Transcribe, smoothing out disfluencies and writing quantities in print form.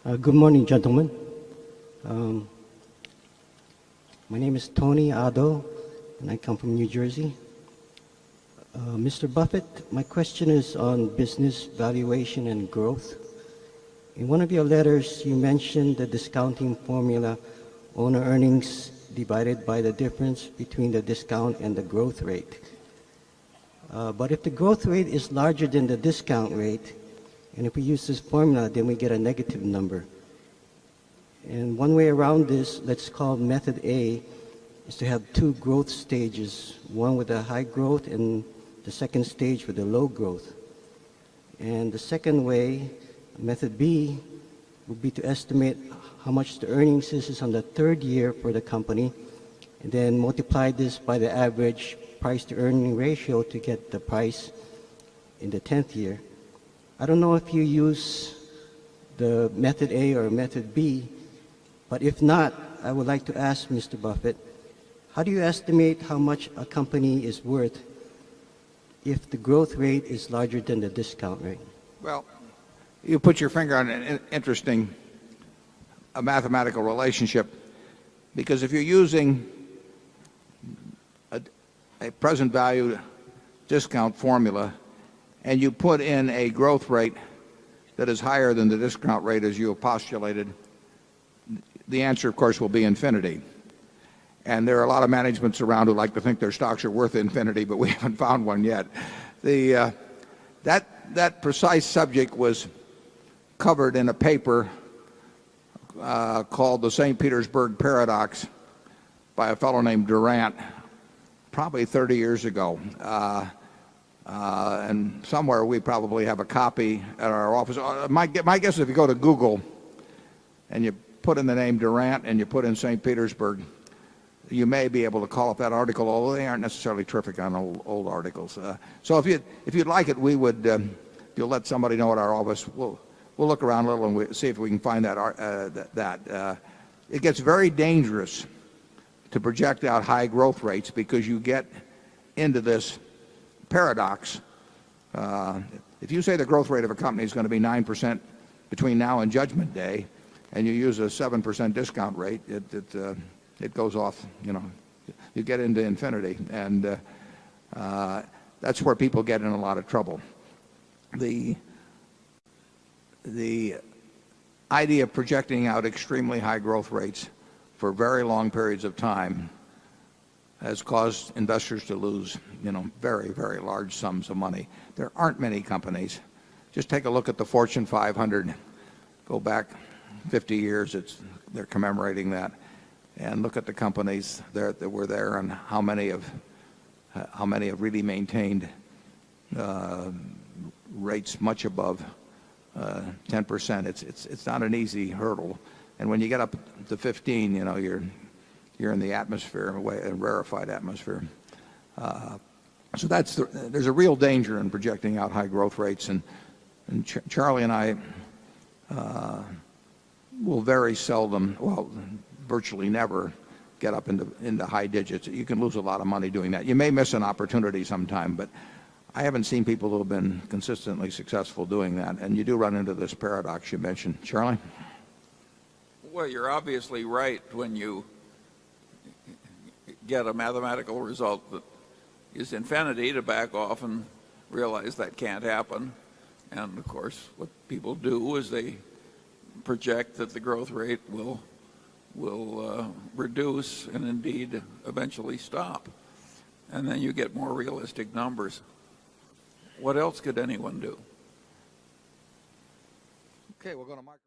Good morning, gentlemen. Um, my name is Tony Ado, and I come from New Jersey. Mr. Buffett, my question is on business valuation and growth. In one of your letters, you mentioned the discounting formula, owner earnings divided by the difference between the discount and the growth rate. But if the growth rate is larger than the discount rate, and if we use this formula, then we get a negative number. And one way around this, let's call method A, is to have two growth stages, one with a high growth and the second stage with a low growth. And the second way, method B, would be to estimate how much the earnings is on the third year for the company, and then multiply this by the average price to earning ratio to get the price in the 10th year. I don't know if you use the method A or method B, but if not, I would like to ask Mr. Buffett, how do you estimate how much a company is worth if the growth rate is larger than the discount rate? Well, you put your finger on an interesting mathematical relationship, because if you're using a present value discount formula and you put in a growth rate that is higher than the discount rate as you have postulated, the answer, of course, will be infinity. And there are a lot of managements around who like to think their stocks are worth infinity, but we haven't found one yet. That precise subject was covered in a paper called the St. Petersburg Paradox by a fellow named Durant, probably 30 years ago. And somewhere we probably have a copy at our office. My guess is if you go to Google and you put in the name Durant and you put in St. Petersburg, you may be able to call up that article, although they aren't necessarily terrific on old articles. So if you'd like it, we would, if you'll let somebody know at our office, we'll look around a little and see if we can find that. It gets very dangerous to project out high growth rates because you get into this paradox. If you say the growth rate of a company is going to be 9% between now and Judgment Day, and you use a 7% discount rate, it goes off, you get into infinity. And that's where people get in a lot of trouble. The idea of projecting out extremely high growth rates for very long periods of time has caused investors to lose, very, very large sums of money. There aren't many companies. Just take a look at the Fortune 500. Go back 50 years, they're commemorating that. And look at the companies that were there and how many have really maintained rates much above 10%. It's not an easy hurdle. And when you get up to 15, you're in the atmosphere, a rarefied atmosphere. So there's a real danger in projecting out high growth rates. And Charlie and I will very seldom, well, virtually never get up into high digits. You can lose a lot of money doing that. You may miss an opportunity sometime, but I haven't seen people who have been consistently successful doing that. And you do run into this paradox you mentioned. Charlie? Well, you're obviously right when you get a mathematical result that is infinity to back off and realize that can't happen. And of course, what people do is they project that the growth rate will reduce and indeed eventually stop. And then you get more realistic numbers. What else could anyone do? Okay, we'll go to Mark.